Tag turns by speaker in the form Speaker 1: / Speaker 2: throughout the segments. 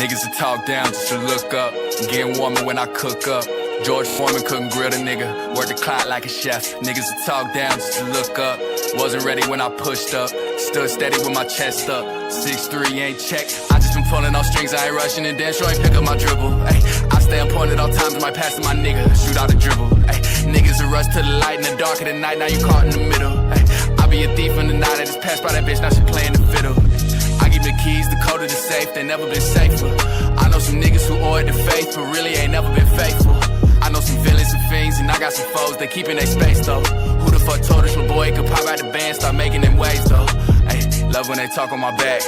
Speaker 1: Niggas that talk down just to look up. Getting warmer when I cook up. George Foreman couldn't grill the nigga. Work the clock like a chef. Niggas that talk down just to look up. Wasn't ready when I pushed up. Stood steady with my chest up. 6'3" ain't check. I just been pulling off strings. I ain't rushing and damn sure ain't pick up my dribble. Ay, I stay on point at all times. Might pass to my nigga. Shoot out a dribble. Ay, niggas a rush to the light in the dark of the night. Now you caught in the middle. Ay, I be a thief in the night. I just passed by that bitch. Now she playing the fiddle. I give the keys, the code of the safe. They never been safer. I know some niggas who owe it to faith, but really ain't never been faithful. I know some villains and fiends, and I got some foes, they keeping their space though. Who the fuck told us little boy could pop out the band, start making them waves though. Ay, love when they talk on my back,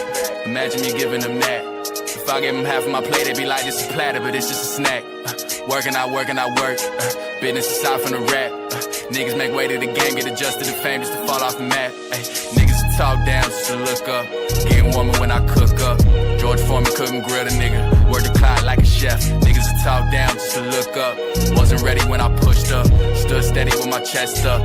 Speaker 1: imagine me giving them that. If I give them half of my plate, they be like, this is a platter, but it's just a snack. Working, I work. Business aside from the rap. Niggas make way to the game, get adjusted to fame just to fall off the map. Ay, niggas to talk down just to look up. Getting warmer when I cook up. George Foreman couldn't grill the nigga. Work the clock like a chef. Niggas to talk down just to look up. Wasn't ready when I pushed up. Stood steady with my chest up.